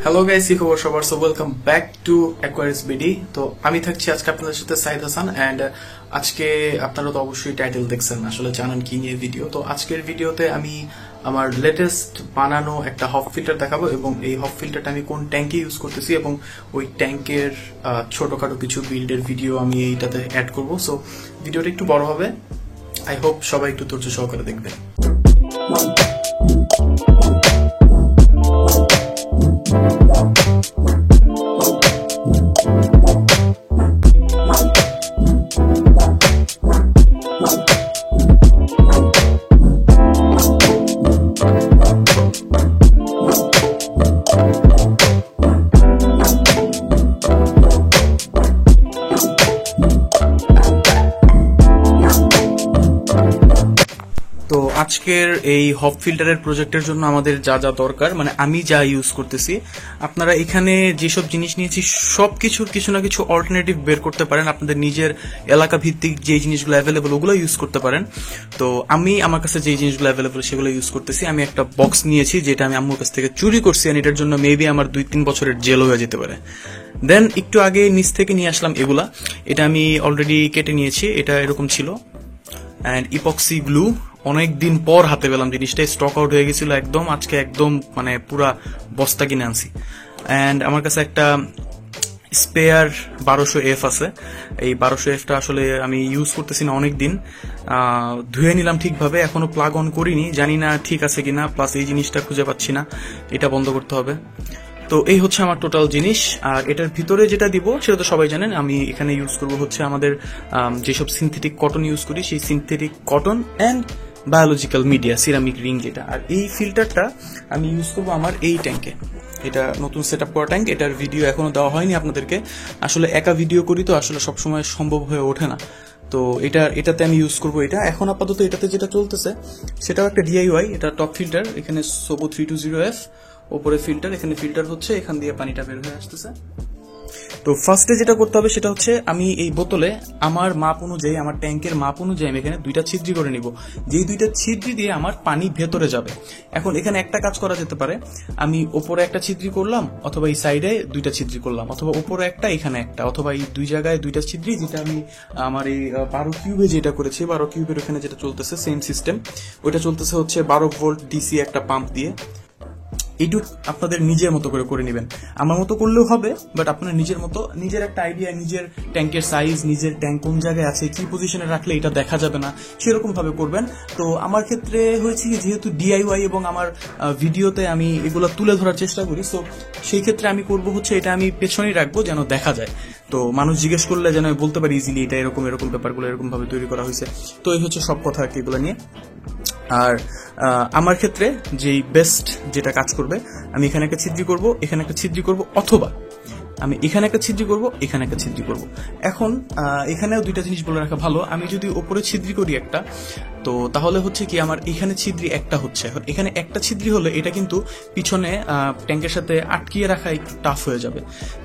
Hello guys, কি খবর সবার? So welcome back to Aquarius BD. তো আমি থাকছি আজকে আপনাদের সাথে সাইদ হাসান অ্যান্ড আজকে আপনারা তো অবশ্যই টাইটেল দেখছেন, আসলে জানান কি নিয়ে ভিডিও। তো আজকের ভিডিওতে আমি আমার লেটেস্ট বানানো একটা হপ ফিল্টার দেখাবো এবং এই হপ ফিল্টারটা আমি কোন ট্যাঙ্কে ইউজ করতেছি এবং ওই ট্যাঙ্কের ছোটখাটো কিছু বিল্ডের ভিডিও আমি এইটাতে অ্যাড করবো। সো ভিডিওটা একটু বড় হবে, আই হোপ সবাই একটু ধৈর্য সহকারে দেখবেন। তো আজকের এই হপ ফিল্টারের প্রজেক্টের জন্য আমাদের যা যা দরকার, মানে আমি যা ইউজ করতেছি, আপনারা এখানে যেসব জিনিস নিয়েছি সবকিছুর কিছু না কিছু অল্টারনেটিভ বের করতে পারেন। আপনাদের নিজের এলাকা ভিত্তিক যে জিনিসগুলো অ্যাভেলেবল ওগুলো ইউজ করতে পারেন। তো আমি আমার কাছে যে জিনিসগুলো অ্যাভেলেবল সেগুলো ইউজ করতেছি। আমি একটা বক্স নিয়েছি যেটা আমি আম্মুর কাছ থেকে চুরি করছি, আর এটার জন্য মেবি আমার 2-3 বছরের জেল হয়ে যেতে পারে। দেন একটু আগে নিচ থেকে নিয়ে আসলাম এগুলা, এটা আমি অলরেডি কেটে নিয়েছি। এটা এরকম ছিল, অ্যান্ড ইপক্সি গ্লু। অনেক দিন পর হাতে পেলাম জিনিসটা, স্টক আউট হয়ে গেছিল একদম, আজকে একদম মানে পুরা বস্তা কিনে আনছি। অ্যান্ড আমার কাছে একটা স্পেয়ার 1200F আছে। এই 1200Fটা আসলে আমি ইউজ করতেছি না অনেক দিন, ধুয়ে নিলাম ঠিকভাবে, এখনো প্লাগ অন করিনি, জানি না ঠিক আছে কিনা। প্লাস এই জিনিসটা খুঁজে পাচ্ছি না, এটা বন্ধ করতে হবে। তো এই হচ্ছে আমার টোটাল জিনিস। আর এটার ভিতরে যেটা দিব সেটা তো সবাই জানেন, আমি এখানে ইউজ করব হচ্ছে আমাদের যেসব সিনথেটিক কটন ইউজ করি সেই synthetic cotton and biological media ceramic ring যেটা। আর এই ফিল্টারটা আমি ইউজ করবো আমার এই ট্যাঙ্কে, এটা নতুন সেট আপ করা ট্যাঙ্ক। এটার ভিডিও এখনো দেওয়া হয়নি আপনাদেরকে, আসলে একা ভিডিও করি তো আসলে সবসময় সম্ভব হয়ে ওঠে না। তো এটাতে আমি ইউজ করবো এটা। এখন আপাতত এটাতে যেটা চলতেছে সেটাও একটা ডিআইওয়াই, এটা টপ ফিল্টার, এখানে সোবো 320F ওপরে ফিল্টার, এখানে ফিল্টার হচ্ছে, এখান দিয়ে পানিটা বের হয়ে আসতেছে। তো ফার্স্টে যেটা করতে হবে সেটা হচ্ছে আমি এই বোতলে আমার মাপ অনুযায়ী, আমার ট্যাঙ্কের মাপ অনুযায়ী আমি এখানে 2টা ছিদ্রি করে নিব, যেই 2টা ছিদ্রি দিয়ে আমার পানি ভেতরে যাবে। এখন এখানে একটা কাজ করা যেতে পারে, আমি ওপরে একটা ছিদ্রি করলাম, অথবা এই সাইডে 2টা ছিদ্রি করলাম, অথবা ওপরে একটা এখানে একটা, অথবা এই 2 জায়গায় 2টা ছিদ্রি, যেটা আমি আমার এই 12 কিউবে যেটা করেছি, 12 কিউবের ওখানে যেটা চলতেছে সেম সিস্টেম, ওইটা চলতেছে হচ্ছে 12 ভোল্ট ডিসি একটা পাম্প দিয়ে। এইটুক আপনাদের নিজের মতো করে নেবেন, আমার মতো করলেও হবে, বাট আপনার নিজের মতো, নিজের একটা আইডিয়া, নিজের ট্যাঙ্কের সাইজ, নিজের ট্যাঙ্ক কোন জায়গায় আছে, কি পজিশনে রাখলে এটা দেখা যাবে না, সেরকম ভাবে করবেন। তো আমার ক্ষেত্রে হয়েছে যেহেতু ডিআইওয়াই এবং আমার ভিডিওতে আমি এগুলো তুলে ধরার চেষ্টা করি, সো সেই ক্ষেত্রে আমি করব হচ্ছে এটা আমি পেছনেই রাখবো যেন দেখা যায়, তো মানুষ জিজ্ঞেস করলে যেন বলতে পারি ইজিলি এটা এরকম এরকম ব্যাপারগুলো এরকম ভাবে তৈরি করা হয়েছে। তো এই হচ্ছে সব কথা আর কি এগুলো নিয়ে। আর আমার ক্ষেত্রে যেই বেস্ট যেটা কাজ করবে, আমি এখানে একটা ছিদ্রি করব, এখানে একটা ছিদ্রি করব, অথবা আমি এখানে একটা ছিদ্রি করব, এখানে একটা ছিদ্রি করব। এখন এখানেও 2টা জিনিস বলে রাখা ভালো, আমি যদি ওপরে ছিদ্রি করি একটা, তো তাহলে হচ্ছে কি আমার এখানে ছিদ্রি একটা হচ্ছে, এখন এখানে একটা ছিদ্রি হলে এটা কিন্তু পিছনে ট্যাঙ্কের সাথে আটকিয়ে রাখা একটু টাফ হয়ে যাবে।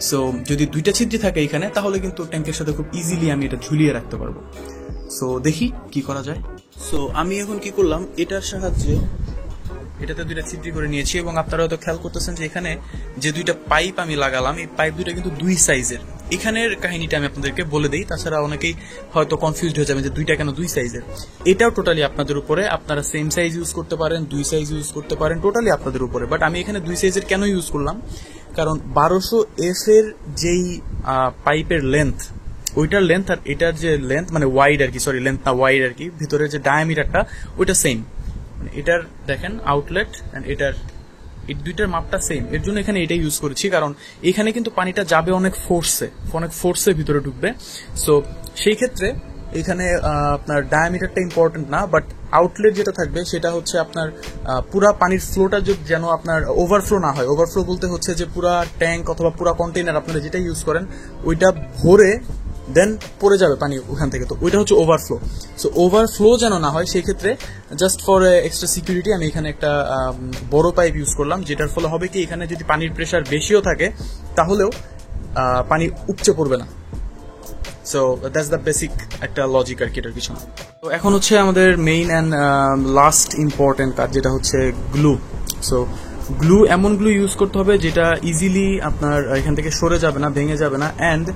সো যদি 2টা ছিদ্রি থাকে এখানে, তাহলে কিন্তু ট্যাঙ্কের সাথে খুব ইজিলি আমি এটা ঝুলিয়ে রাখতে পারবো। সো দেখি কি করা যায়। সো আমি এখন কি করলাম, এটার সাহায্যে এটাতে 2টা ছিদ্রি করে নিয়েছি, এবং আপনারা হয়তো খেয়াল করতেছেন যে এখানে যে 2টা পাইপ আমি লাগালাম, এই পাইপ 2টা কিন্তু 2 সাইজের। এখানের কাহিনীটা আমি আপনাদেরকে বলে দিই, তাছাড়া অনেকেই হয়তো কনফিউজড হয়ে যাবে যে 2টা কেন 2 সাইজের। এটাও টোটালি আপনাদের উপরে, আপনারা সেম সাইজ ইউজ করতে পারেন, 2 সাইজ ইউজ করতে পারেন, টোটালি আপনাদের উপরে। বাট আমি এখানে 2 সাইজের কেন ইউজ করলাম, কারণ 1200F এর যেই পাইপের লেন্থ, ওইটার লেন্থ আর এটার যে লেন্থ, মানে ওয়াইড আর কি, সরি লেন্থ না ওয়াইড আর কি, ভিতরের যে ডায়ামিটারটা ওইটা সেম। এটার দেখেন আউটলেট এন্ড এটার, এই 2টার মাপটা সেম, এর জন্য এখানে এটাই ইউজ করেছি, কারণ এখানে কিন্তু পানিটা যাবে অনেক ফোর্সে ভিতরে ঢুকবে। সো সেই ক্ষেত্রে এখানে আপনার ডায়ামিটারটা ইম্পর্টেন্ট না, বাট আউটলেট যেটা থাকবে সেটা হচ্ছে আপনার পুরা পানির ফ্লোটা যেন আপনার ওভারফ্লো না হয়। ওভারফ্লো বলতে হচ্ছে যে পুরা ট্যাঙ্ক অথবা পুরা কন্টেইনার আপনারা যেটা ইউজ করেন ওইটা ভরে দেন পড়ে যাবে পানি ওখান থেকে, তো ওইটা হচ্ছে ওভারফ্লো। সো ওভারফ্লো যেন না হয়, সেই ক্ষেত্রে জাস্ট ফর এক্সট্রা সিকিউরিটি আমি এখানে একটা বড় পাইপ ইউজ করলাম, যেটার ফলে হবে কি এখানে যদি পানির প্রেসার বেশিও থাকে তাহলেও পানি উপচে পড়বে না। সো দ্যাটস দ্য বেসিক একটা লজিক আর কি এটার পিছনে। তো এখন হচ্ছে আমাদের মেইন অ্যান্ড লাস্ট ইম্পর্টেন্ট কাজ, যেটা হচ্ছে গ্লু। সো গ্লু এমন গ্লু ইউজ করতে হবে যেটা ইজিলি আপনার এখান থেকে সরে যাবে না, ভেঙে যাবে না, অ্যান্ড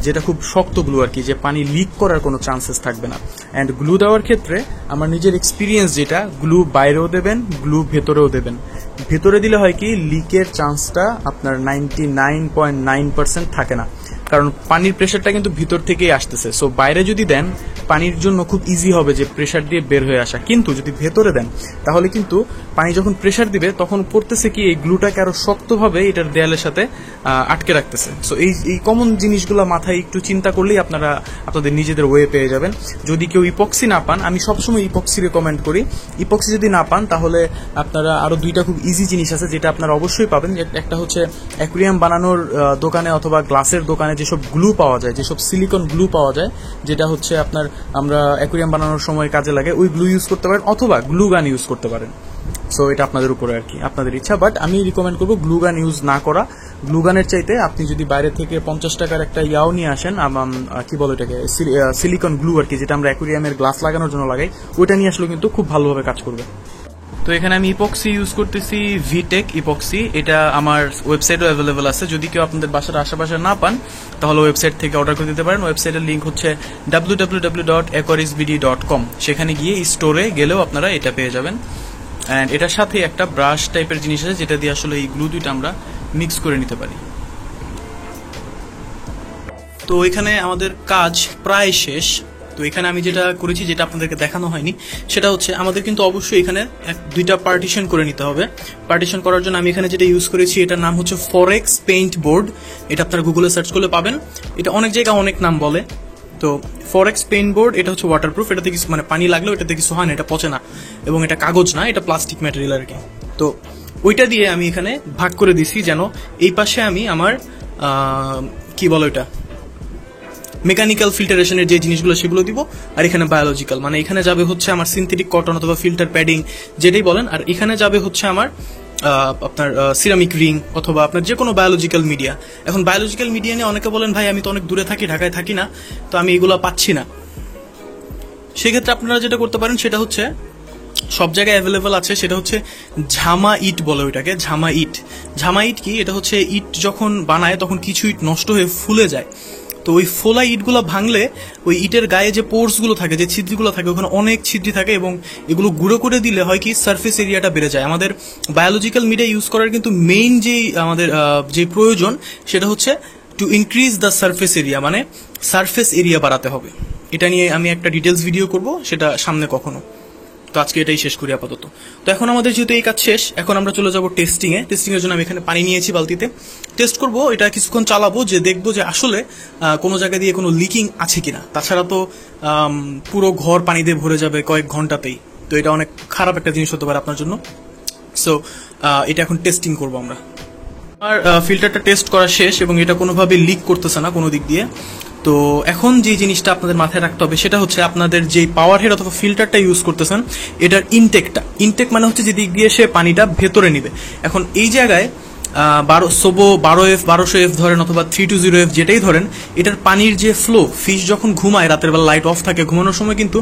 যেটা খুব শক্ত গ্লু আর কি, যে পানি লিক করার কোনো চান্সেস থাকবে না। অ্যান্ড গ্লু দেওয়ার ক্ষেত্রে আমার নিজের এক্সপিরিয়েন্স যেটা, গ্লু বাইরেও দেবেন, গ্লু ভেতরেও দেবেন। ভেতরে দিলে হয় কি, লিকের চান্সটা আপনার 99.9% থাকে না, কারণ পানির প্রেশারটা কিন্তু ভিতর থেকেই আসতেছে। সো বাইরে যদি দেন, পানির জন্য খুব ইজি হবে যে প্রেশার দিয়ে বের হয়ে আসা। কিন্তু যদি ভেতরে দেন, তাহলে কিন্তু পানি যখন প্রেশার দিবে তখন পড়তেছে কি, এই গ্লুটাকে আরো শক্তভাবে এটার দেয়ালের সাথে আটকে রাখতেছে। সো এই কমন জিনিসগুলো মাথায় একটু চিন্তা করলেই আপনারা আপনাদের নিজেদের ওয়ে পেয়ে যাবেন। যদি কেউ ইপক্সি না পান, আমি সবসময় ইপক্সি রেকমেন্ড করি। ইপক্সি যদি না পান, তাহলে আপনারা আরো দুইটা খুব ইজি জিনিস আছে যেটা আপনারা অবশ্যই পাবেন। একটা হচ্ছে অ্যাকুয়ারিয়াম বানানোর দোকানে অথবা গ্লাসের দোকানে যেসব গ্লু পাওয়া যায়, যেসব সিলিকন গ্লু পাওয়া যায়, যেটা হচ্ছে আপনার আমরা অ্যাকুয়ারিয়াম বানানোর সময় কাজে লাগে, ওই গ্লু ইউজ করতে পারেন, অথবা গ্লু গান ইউজ করতে পারেন। সো এটা আপনাদের উপরে আর কি, আপনাদের ইচ্ছা। বাট আমি রিকমেন্ড করবো গ্লু গান ইউজ না করা। গ্লু গানের চাইতে আপনি যদি বাইরে থেকে 50 টাকার একটা ইয়াও নিয়ে আসেন, কি বলো এটাকে, সিলিকন গ্লু আর কি, যেটা আমরা অ্যাকুয়ারিয়ামের গ্লাস লাগানোর জন্য লাগাই, ওইটা নিয়ে আসলেও কিন্তু খুব ভালোভাবে কাজ করবে। তো এখানে আমি ইপক্সি ইউজ করতেছি, ভিটেক ইপক্সি। এটা আমার ওয়েবসাইটও অ্যাভেলেবল আছে। যদি কেউ আপনাদের বাসার আশেপাশে না পান, তাহলে ওয়েবসাইট থেকে অর্ডার করে দিতে পারেন। ওয়েবসাইটের লিঙ্ক হচ্ছে www.aquarisbd.com। সেখানে গিয়ে স্টোরে গেলেও আপনারা এটা পেয়ে যাবেন। অ্যান্ড এটার সাথে একটা ব্রাশ টাইপের জিনিস আছে, যেটা দিয়ে আসলে এই গ্লু দুইটা আমরা মিক্স করে নিতে পারি। তো এখানে আমাদের কাজ প্রায় শেষ। তো এখানে আমি যেটা করেছি, যেটা আপনাদেরকে দেখানো হয়নি, সেটা হচ্ছে আমাদের কিন্তু অবশ্যই এখানে দুইটা পার্টিশন করে নিতে হবে। পার্টিশন করার জন্য আমি এখানে যেটা ইউজ করেছি, এটার নাম হচ্ছে ফরেক্স পেইন্ট বোর্ড। এটা আপনারা গুগলে সার্চ করলে পাবেন। এটা অনেক জায়গায় অনেক নাম বলে। তো ফরেক্স পেইন্ট বোর্ড, এটা হচ্ছে ওয়াটারপ্রুফ। এটাতে কিছু মানে পানি লাগলেও এটাতে কিছু হয় না, এটা পচে না, এবং এটা কাগজ না, এটা প্লাস্টিক ম্যাটেরিয়াল আর কি। তো ওইটা দিয়ে আমি এখানে ভাগ করে দিছি, যেন এই পাশে আমি আমার কি বলো এটা, মেকানিক্যাল ফিল্টারেশনের যে জিনিসগুলো সেগুলো দিব, আর এখানে বায়োলজিক্যাল, মানে এখানে যাবে হচ্ছে আমার সিনথেটিক কটন অথবা ফিল্টার প্যাডিং যেটাই বলেন, আর এখানে যাবে হচ্ছে আমার আপনার সিরামিক রিং অথবা আপনার যে কোনো বায়োলজিক্যাল মিডিয়া। এখন বায়োলজিক্যাল মিডিয়া নিয়ে অনেকে বলেন, ভাই আমি তো অনেক দূরে থাকি, ঢাকায় থাকি না, তো আমি এগুলো পাচ্ছি না। সেক্ষেত্রে আপনারা যেটা করতে পারেন সেটা হচ্ছে, সব জায়গায় অ্যাভেলেবল আছে, সেটা হচ্ছে ঝামা ইট বলে ওইটাকে, ঝামা ইট। ঝামা ইট কি, এটা হচ্ছে ইট যখন বানায় তখন কিছু ইট নষ্ট হয়ে ফুলে যায়। তো ওই ফোলা ইটগুলো ভাঙলে ওই ইটের গায়ে যে পোর্সগুলো থাকে, যে ছিদ্রগুলো থাকে, ওখানে অনেক ছিদ্রি থাকে, এবং এগুলো গুঁড়ো করে দিলে হয় কি, সারফেস এরিয়াটা বেড়ে যায়। আমাদের বায়োলজিক্যাল মিডিয়া ইউজ করার কিন্তু মেইন যেই আমাদের যে প্রয়োজন, সেটা হচ্ছে to increase the surface area, মানে সারফেস এরিয়া বাড়াতে হবে। এটা নিয়ে আমি একটা ডিটেলস ভিডিও করব, সেটা সামনে কখনো। তো আজকে এটাই শেষ করি আপাতত। তো এখন আমাদের যেহেতু এই কাজ শেষ, এখন আমরা চলে যাব টেস্টিং এ। টেস্টিং এর জন্য আমি এখানে পানি নিয়েছি বালতিতে। টেস্ট করব, এটা কিছুক্ষণ চালাবো, যে দেখবো যে আসলে কোনো জায়গা দিয়ে কোনো লিকিং আছে কিনা। তাছাড়া তো পুরো ঘর পানি দিয়ে ভরে যাবে কয়েক ঘন্টাতেই, তো এটা অনেক খারাপ একটা জিনিস হতে পারে আপনার জন্য। সো এটা এখন টেস্টিং করবো আমরা। আর ফিল্টারটা টেস্ট করা শেষ, এবং এটা কোনোভাবে লিক করতেছে না কোনো দিক দিয়ে। তো এখন যে জিনিসটা আপনাদের মাথায় রাখতে হবে, সেটা হচ্ছে আপনাদের যে পাওয়ার হেড অথবা ফিল্টারটা ইউজ করতেছেন, এটার ইনটেক মানে হচ্ছে যে দিক দিয়ে সে পানিটা ভেতরে নিবে। এখন এই জায়গায় 1200F ধরেন অথবা 320F যেটাই ধরেন, এটার পানির যে ফ্লো, ফিশ যখন ঘুমায়, রাতের বেলা লাইট অফ থাকে, ঘুমানোর সময় কিন্তু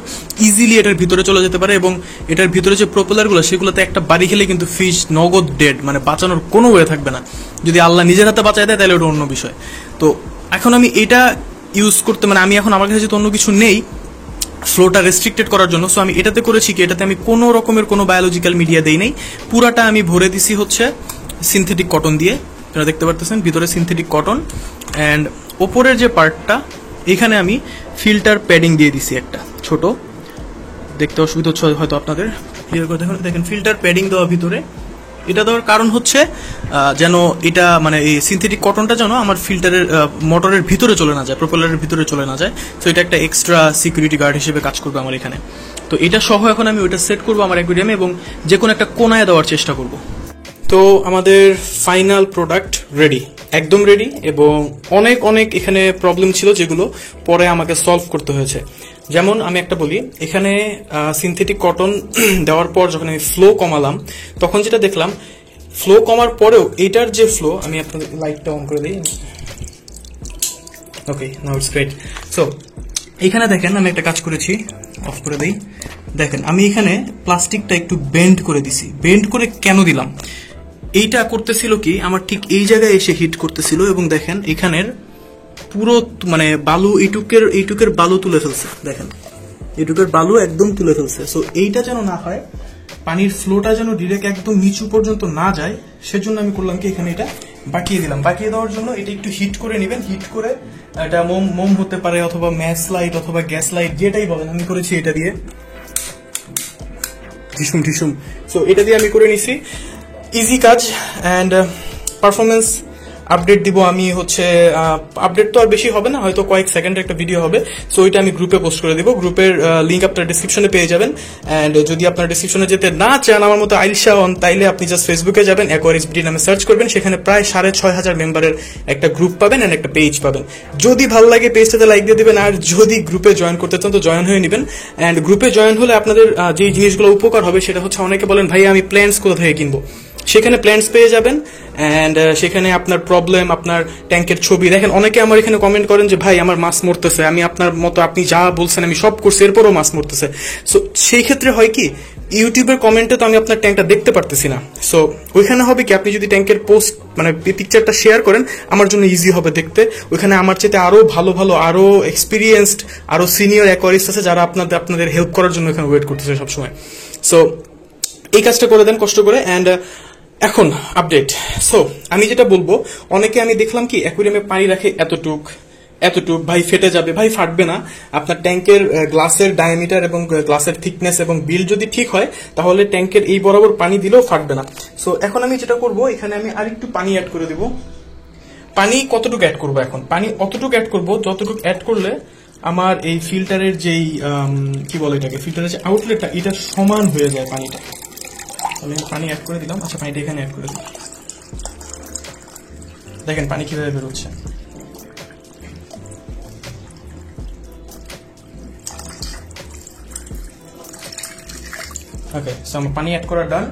ইজিলি এটার ভিতরে চলে যেতে পারে, এবং এটার ভিতরে যে প্রপেলারগুলো, সেগুলোতে একটা বাড়ি খেলে কিন্তু ফিশ নগদ ডেড, মানে বাঁচানোর কোনো ওয়ে থাকবে না। যদি আল্লাহ নিজের হাতে বাঁচায় দেয়, তাহলে ওটা অন্য বিষয়। তো এখন আমি এটা ইউজ করতে, মানে আমি এখন আমার কাছে যেহেতু অন্য কিছু নেই ফ্লোটা রেস্ট্রিক্টেড করার জন্য, সো আমি এটাতে করেছি কি, এটাতে আমি কোনো রকমের কোনো বায়োলজিক্যাল মিডিয়া দেই নাই। পুরাটা আমি ভরে দিছি হচ্ছে সিনথেটিক কটন দিয়ে। আপনারা দেখতে পারতেছেন ভিতরে সিনথেটিক কটন, অ্যান্ড ওপরের যে পার্টটা, এখানে আমি ফিল্টার প্যাডিং দিয়ে দিছি একটা ছোট। দেখতে অসুবিধা হচ্ছে হয়তো আপনাদের, ক্লিয়ার করে দেখেন ফিল্টার প্যাডিং দেওয়া ভিতরে। এটা দেওয়ার কারণ হচ্ছে যেন এটা মানে এই সিনথেটিক কটনটা যেন আমার ফিল্টারের মোটরের ভিতরে চলে না যায়, প্রপেলারের ভিতরে চলে না যায়। তো এটা একটা এক্সট্রা সিকিউরিটি গার্ড হিসেবে কাজ করবে আমার এখানে। তো এটা সহ এখন আমি ওইটা সেট করবো আমার অ্যাকুয়ারিয়ামে, এবং যে কোনো একটা কোনায় দেওয়ার চেষ্টা করব। তো আমাদের ফাইনাল প্রোডাক্ট রেডি, একদম রেডি, এবং অনেক অনেক এখানে প্রবলেম ছিল যেগুলো পরে আমাকে সলভ করতে হয়েছে। যেমন আমি একটা বলি, এখানে সিনথেটিক কটন দেওয়ার পর যখন আমি ফ্লো কমালাম, তখন যেটা দেখলাম, ফ্লো কমার পরেও এটার যে ফ্লো, আমি আপনাদের লাইটটা অন করে দিই। ওকে, নাও ইটস গ্রেট। সো এখানে দেখেন আমি একটা কাজ করেছি, অফ করে দিই। দেখেন আমি এখানে প্লাস্টিকটা একটু বেন্ড করে দিছি। বেন্ড করে কেন দিলাম, এইটা করতেছিল কি আমার ঠিক এই জায়গায় এসে হিট করতেছিল, এবং দেখেন এখানের পুরো মানে বালু এইটুকের বালু তুলে ফেলছে, দেখেন এইটুকের বালু একদম তুলে ফেলছে। সো এইটা যেন না হয়, পানির ফ্লোটা যেন ডিরেক্ট একদম নিচু পর্যন্ত না যায়, সেজন্য আমি করলাম কি এখানে এটা বাকিয়ে দিলাম। বাকিয়ে দেওয়ার জন্য এটা একটু হিট করে নেবেন, হিট করে এটা মোম হতে পারে অথবা ম্যাচ লাইট অথবা গ্যাস লাইট যেটাই বলেন, আমি করেছি এটা দিয়ে ঢিসুম। সো এটা দিয়ে আমি করে নিছি, ইজি কাজ। অ্যান্ড পারফরমেন্স আপডেট দিব আমি, হচ্ছে আপডেট তো আর বেশি হবে না, হয়তো কয়েক সেকেন্ডের একটা ভিডিও হবে। সো ওইটা আমি গ্রুপে পোস্ট করে দিব, গ্রুপের লিঙ্ক আপনার ডিসক্রিপশনে পেয়ে যাবেন। অ্যান্ড যদি আপনার ডিসক্রিপশনে যেতে না চান আমার মতো আইলশা হন, তাইলে আপনি জাস্ট ফেসবুকে যাবেন, অ্যাকোয়ারিস বিডি নামে সার্চ করবেন, সেখানে প্রায় 6,500 মেম্বারের একটা গ্রুপ পাবেন অ্যান্ড একটা পেজ পাবেন। যদি ভালো লাগে পেজটাতে লাইক দিয়ে দেবেন, আর যদি গ্রুপে জয়েন করতে চান তো জয়েন হয়ে নেবেন। অ্যান্ড গ্রুপে জয়েন হলে আপনাদের যে জিনিসগুলো উপকার হবে সেটা হচ্ছে, অনেকে বলেন ভাই আমি প্ল্যান্টস কোথা থেকে কিনবো, সেখানে প্ল্যান্টস পেয়ে যাবেন। অ্যান্ড সেখানে আপনার প্রবলেম, আপনার ট্যাঙ্কের ছবি দেখেন, অনেকে আমার এখানে কমেন্ট করেন যে ভাই আমার মাছ মরতেছে, আমি আপনার মতো আপনি যা বলছেন আমি সব করছি এরপরও মাছ মরতেছে। সো সেই ক্ষেত্রে হয় কি, ইউটিউবের কমেন্টে তো আমি আপনার ট্যাঙ্কটা দেখতে পারতেছি না। সো ওইখানে হবে কি, আপনি যদি ট্যাঙ্কের পোস্ট মানে পিকচারটা শেয়ার করেন আমার জন্য ইজি হবে দেখতে। ওইখানে আমার চেয়ে আরো ভালো আরো এক্সপিরিয়েন্সড আরো সিনিয়র অ্যাকোয়ারিস্ট আছে যারা আপনাদের হেল্প করার জন্য এখানে ওয়েট করতেছে সবসময়। সো এই কাজটা করে দেন কষ্ট করে। অ্যান্ড এখন আপডেট। সো আমি যেটা বলবো, অনেকে আমি দেখলাম কি অ্যাকুয়ারিয়ামে পানি রাখে এতটুক ভাই ফেটে যাবে, ভাই ফাটবে না। আপনার ট্যাঙ্কের গ্লাসের ডায়ামিটার এবং গ্লাসের থিকনেস এবং বিল যদি ঠিক হয় তাহলে ট্যাঙ্কের এই বরাবর পানি দিলেও ফাটবে না। সো এখন আমি যেটা করব, এখানে আমি আরেকটু পানি অ্যাড করে দেব। পানি কতটুকু অ্যাড করবো এখন, পানি অতটুকু অ্যাড করবো যতটুকু অ্যাড করলে আমার এই ফিল্টারের যেই কি বলে এটাকে, ফিল্টারের যে আউটলেটটা এটা সমান হয়ে যায় পানিটা। আমি পানি অ্যাড করে দিলাম। আচ্ছা পানিটা এখানে অ্যাড করে দিলাম, দেখেন পানি কিভাবে বেরোচ্ছে। ওকে, সো আমার পানি অ্যাড করা ডান।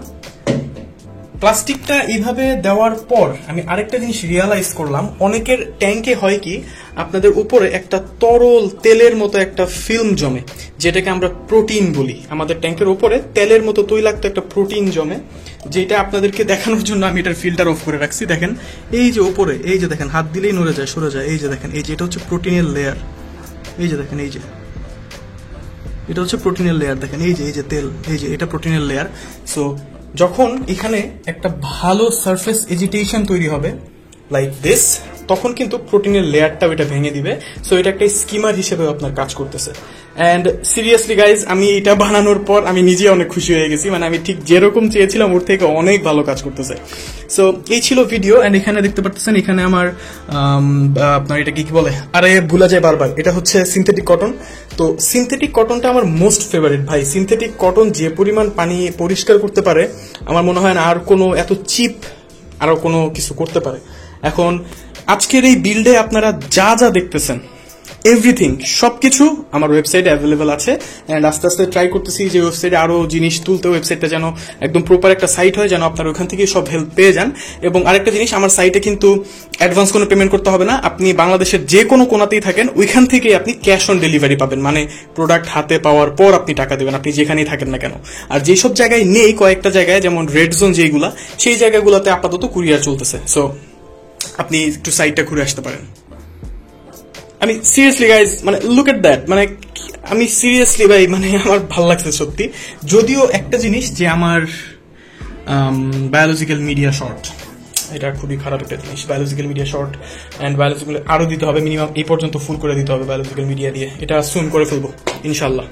প্লাস্টিকটা এইভাবে দেওয়ার পর আমি আরেকটা জিনিস রিয়ালাইজ করলাম, অনেকের ট্যাঙ্কে হয় কি আপনাদের উপরে একটা তরল তেলের মতো একটা ফিল্ম জমে, যেটাকে আমরা প্রোটিন বলি। আমাদের ট্যাঙ্কের উপরে তেলের মতো তৈলাক্ত একটা প্রোটিন জমে, যেটা আপনাদেরকে দেখানোর জন্য আমি এটার ফিল্টার অফ করে রাখছি। দেখেন এই যে উপরে, এই যে দেখেন হাত দিলেই নড়ে যায়, সরে যায়, এই যে দেখেন, এই যে এটা হচ্ছে প্রোটিনের লেয়ার, এই যে দেখেন, এই যে এটা হচ্ছে প্রোটিনের লেয়ার, দেখেন এই যে তেল, এই যে এটা প্রোটিনের লেয়ার। সো যখন এখানে একটা ভালো সারফেস এজিটেশন তৈরি হবে লাইক দিস, তখন কিন্তু প্রোটিনের লেয়ারটা ওইটা ভেঙে দিবে। সো এটা একটা স্কিমার হিসেবে আপনার কাজ করতেছে। অ্যান্ড সিরিয়াসলি গাইজ, আমি এটা বানানোর পর আমি নিজে অনেক খুশি হয়ে গেছি, মানে আমি ঠিক যেরকম চেয়েছিলাম ওর থেকে অনেক ভালো কাজ করতেছে। সো এই ছিল ভিডিও। অ্যান্ড এখানে দেখতে পাচ্ছেন, এখানে আমার আপনার এটা কি বলে, আরে ভুলা যায় বারবার, এটা হচ্ছে সিনথেটিক কটন। তো সিনথেটিক কটনটা আমার মোস্ট ফেভারিট ভাই। সিনথেটিক কটন যে পরিমাণ পানি পরিষ্কার করতে পারে আমার মনে হয় না আর কোনো এত চিপ আরো কোনো কিছু করতে পারে। এখন আজকের এই বিল্ডে আপনারা যা যা দেখতেছেন এভরিথিং সবকিছু আমার ওয়েবসাইটে অ্যাভেলেবেল আছে। অ্যান্ড আস্তে আস্তে ট্রাই করতেছি যে ওয়েবসাইটে আরো জিনিস তুলতে, ওয়েবসাইটটা যেন একদম প্রপার একটা সাইট হয়, যেন আপনারা ওখান থেকে সব হেল্প পেয়ে যান। এবং আরেকটা জিনিস, আমার সাইটে কিন্তু অ্যাডভান্স কোনো পেমেন্ট করতে হবে না। আপনি বাংলাদেশের যে কোনো কোনাতেই থাকেন ওইখান থেকে আপনি ক্যাশ অন ডেলিভারি পাবেন, মানে প্রোডাক্ট হাতে পাওয়ার পর আপনি টাকা দেবেন, আপনি যেখানেই থাকেন না কেন। আর যেসব জায়গায় নেই, কয়েকটা জায়গায় যেমন রেড জোন যেগুলা, সেই জায়গাগুলোতে আপাতত কুরিয়ার চলতেছে। সো আপনি একটু সাইটটা ঘুরে আসতে পারেন। আমি সিরিয়াসলি গাইজ, মানে লুক এট দ্যাট, মানে আমি সিরিয়াসলি ভাই, মানে আমার ভালো লাগছে সত্যি। যদিও একটা জিনিস যে আমার বায়োলজিক্যাল মিডিয়া শর্ট, এটা খুবই খারাপ একটা জিনিস, biological media short. And biological আরো দিতে হবে, মিনিমাম এই পর্যন্ত ফুল করে দিতে হবে বায়োলজিক্যাল মিডিয়া দিয়ে। এটা সুন করে ফেলবো ইনশাল্লাহ।